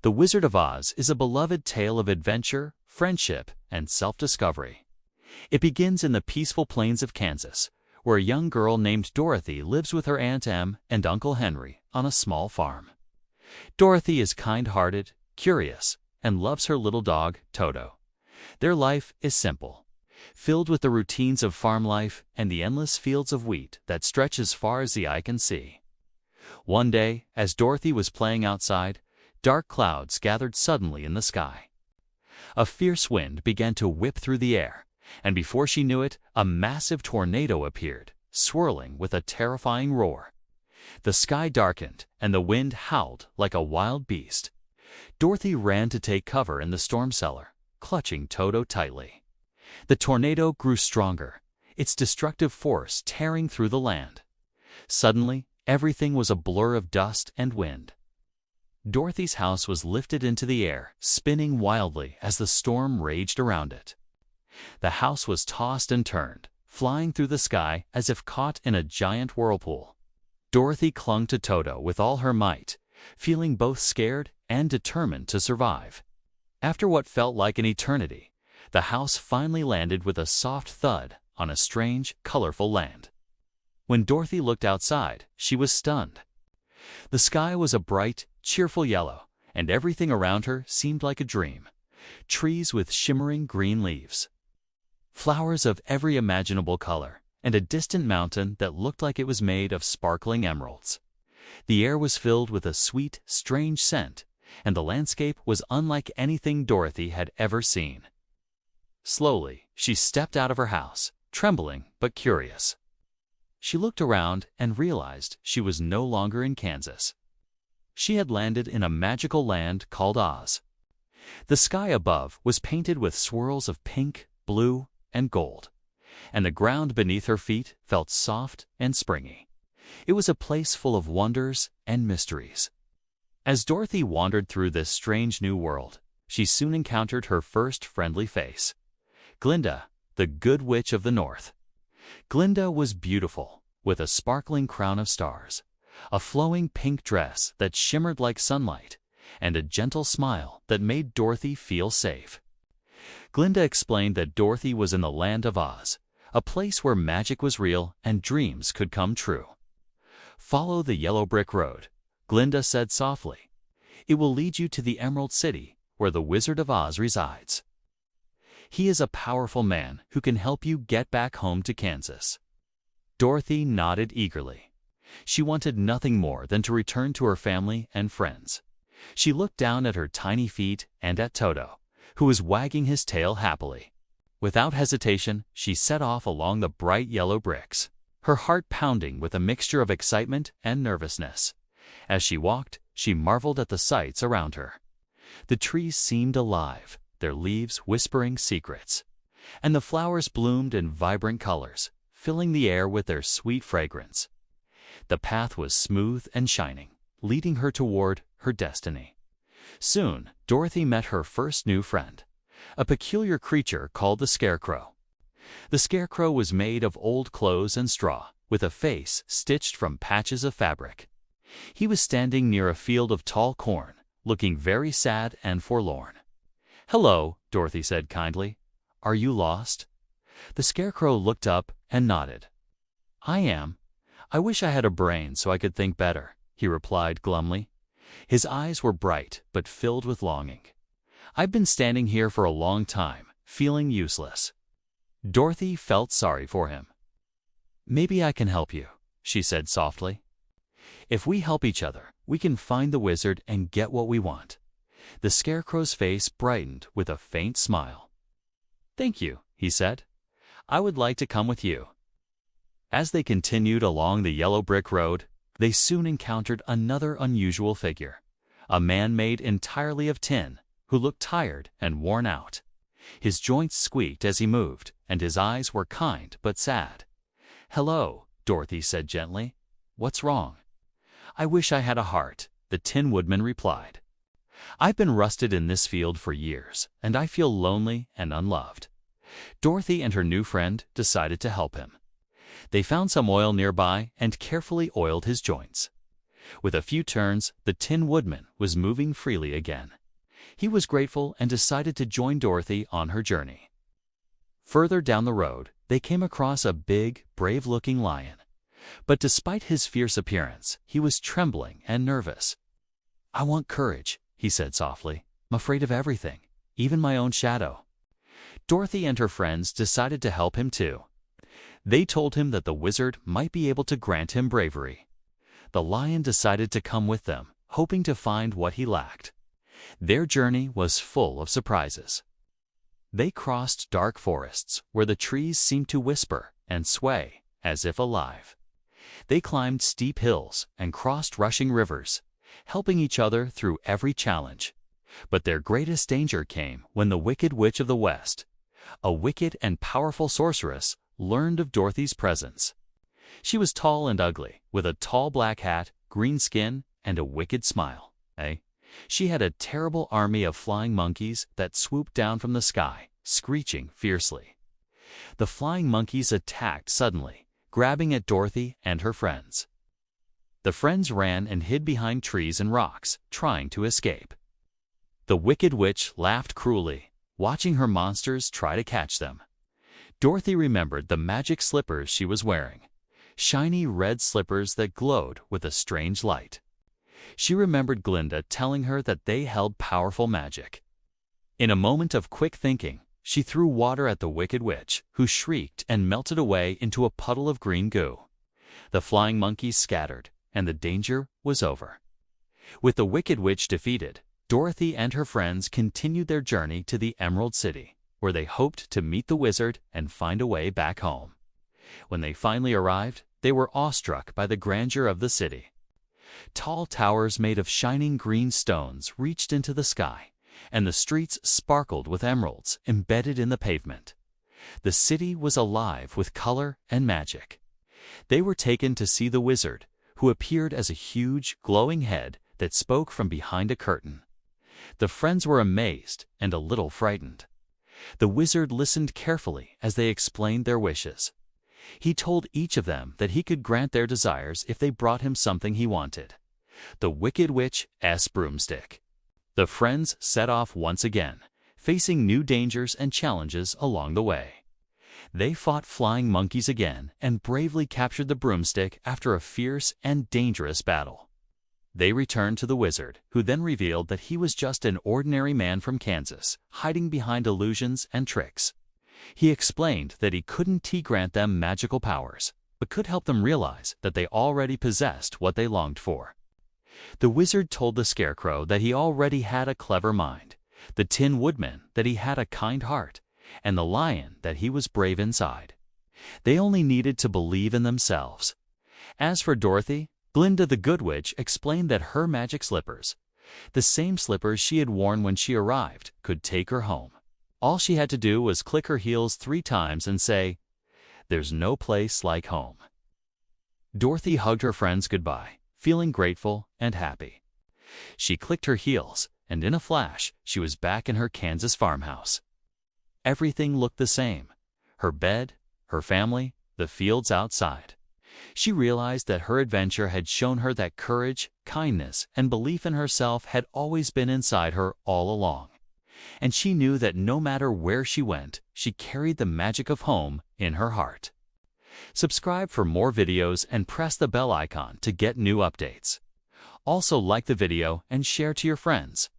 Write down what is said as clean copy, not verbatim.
The Wizard of Oz is a beloved tale of adventure, friendship, and self-discovery. It begins in the peaceful plains of Kansas, where a young girl named Dorothy lives with her Aunt Em and Uncle Henry on a small farm. Dorothy is kind-hearted, curious, and loves her little dog, Toto. Their life is simple, filled with the routines of farm life and the endless fields of wheat that stretch as far as the eye can see. One day, as Dorothy was playing outside, dark clouds gathered suddenly in the sky. A fierce wind began to whip through the air, and before she knew it, a massive tornado appeared, swirling with a terrifying roar. The sky darkened, and the wind howled like a wild beast. Dorothy ran to take cover in the storm cellar, clutching Toto tightly. The tornado grew stronger, its destructive force tearing through the land. Suddenly, everything was a blur of dust and wind. Dorothy's house was lifted into the air, spinning wildly as the storm raged around it. The house was tossed and turned, flying through the sky as if caught in a giant whirlpool. Dorothy clung to Toto with all her might, feeling both scared and determined to survive. After what felt like an eternity, the house finally landed with a soft thud on a strange, colorful land. When Dorothy looked outside, she was stunned. The sky was a bright, cheerful yellow, and everything around her seemed like a dream. Trees with shimmering green leaves, flowers of every imaginable color, and a distant mountain that looked like it was made of sparkling emeralds. The air was filled with a sweet, strange scent, and the landscape was unlike anything Dorothy had ever seen. Slowly, she stepped out of her house, trembling but curious. She looked around and realized she was no longer in Kansas. She had landed in a magical land called Oz. The sky above was painted with swirls of pink, blue, and gold, and the ground beneath her feet felt soft and springy. It was a place full of wonders and mysteries. As Dorothy wandered through this strange new world, she soon encountered her first friendly face, Glinda, the Good Witch of the North. Glinda was beautiful, with a sparkling crown of stars, a flowing pink dress that shimmered like sunlight, and a gentle smile that made Dorothy feel safe. Glinda explained that Dorothy was in the land of Oz, a place where magic was real and dreams could come true. "Follow the yellow brick road," Glinda said softly. "It will lead you to the Emerald City, where the Wizard of Oz resides. He is a powerful man who can help you get back home to Kansas." Dorothy nodded eagerly. She wanted nothing more than to return to her family and friends. She looked down at her tiny feet and at Toto, who was wagging his tail happily. Without hesitation, she set off along the bright yellow bricks, her heart pounding with a mixture of excitement and nervousness. As she walked, she marveled at the sights around her. The trees seemed alive, their leaves whispering secrets, and the flowers bloomed in vibrant colors, filling the air with their sweet fragrance. The path was smooth and shining, leading her toward her destiny. Soon, Dorothy met her first new friend, a peculiar creature called the Scarecrow. The Scarecrow was made of old clothes and straw, with a face stitched from patches of fabric. He was standing near a field of tall corn, looking very sad and forlorn. "Hello," Dorothy said kindly. "Are you lost?" The Scarecrow looked up and nodded. "I am. I wish I had a brain so I could think better," he replied glumly. His eyes were bright but filled with longing. "I've been standing here for a long time, feeling useless." Dorothy felt sorry for him. "Maybe I can help you," she said softly. "If we help each other, we can find the wizard and get what we want." The Scarecrow's face brightened with a faint smile. "Thank you," he said. "I would like to come with you." As they continued along the yellow brick road, they soon encountered another unusual figure, a man made entirely of tin, who looked tired and worn out. His joints squeaked as he moved, and his eyes were kind but sad. "Hello," Dorothy said gently. "What's wrong?" "I wish I had a heart," the Tin Woodman replied. "I've been rusted in this field for years, and I feel lonely and unloved." Dorothy and her new friend decided to help him. They found some oil nearby and carefully oiled his joints. With a few turns, the Tin Woodman was moving freely again. He was grateful and decided to join Dorothy on her journey. Further down the road, they came across a big, brave-looking lion. But despite his fierce appearance, he was trembling and nervous. "I want courage," he said softly. "I'm afraid of everything, even my own shadow." Dorothy and her friends decided to help him too. They told him that the wizard might be able to grant him bravery. The lion decided to come with them, hoping to find what he lacked. Their journey was full of surprises. They crossed dark forests where the trees seemed to whisper and sway as if alive. They climbed steep hills and crossed rushing rivers, helping each other through every challenge. But their greatest danger came when the Wicked Witch of the West, a wicked and powerful sorceress, learned of Dorothy's presence. She was tall and ugly, with a tall black hat, green skin, and a wicked smile. She had a terrible army of flying monkeys that swooped down from the sky, screeching fiercely. The flying monkeys attacked suddenly, grabbing at Dorothy and her friends. The friends ran and hid behind trees and rocks, trying to escape. The Wicked Witch laughed cruelly, watching her monsters try to catch them. Dorothy remembered the magic slippers she was wearing, shiny red slippers that glowed with a strange light. She remembered Glinda telling her that they held powerful magic. In a moment of quick thinking, she threw water at the Wicked Witch, who shrieked and melted away into a puddle of green goo. The flying monkeys scattered, and the danger was over. With the Wicked Witch defeated, Dorothy and her friends continued their journey to the Emerald City, where they hoped to meet the wizard and find a way back home. When they finally arrived, they were awestruck by the grandeur of the city. Tall towers made of shining green stones reached into the sky, and the streets sparkled with emeralds embedded in the pavement. The city was alive with color and magic. They were taken to see the wizard, who appeared as a huge, glowing head that spoke from behind a curtain. The friends were amazed and a little frightened. The wizard listened carefully as they explained their wishes. He told each of them that he could grant their desires if they brought him something he wanted: the Wicked Witch's broomstick. The friends set off once again, facing new dangers and challenges along the way. They fought flying monkeys again and bravely captured the broomstick after a fierce and dangerous battle. They returned to the wizard, who then revealed that he was just an ordinary man from Kansas, hiding behind illusions and tricks. He explained that he couldn't grant them magical powers, but could help them realize that they already possessed what they longed for. The wizard told the Scarecrow that he already had a clever mind, the Tin Woodman that he had a kind heart, and the lion that he was brave inside. They only needed to believe in themselves. As for Dorothy, Glinda the Good Witch explained that her magic slippers, the same slippers she had worn when she arrived, could take her home. All she had to do was click her heels 3 times and say, "There's no place like home." Dorothy hugged her friends goodbye, feeling grateful and happy. She clicked her heels, and in a flash, she was back in her Kansas farmhouse. Everything looked the same: her bed, her family, the fields outside. She realized that her adventure had shown her that courage, kindness, and belief in herself had always been inside her all along. And she knew that no matter where she went, she carried the magic of home in her heart. Subscribe for more videos and press the bell icon to get new updates. Also like the video and share to your friends.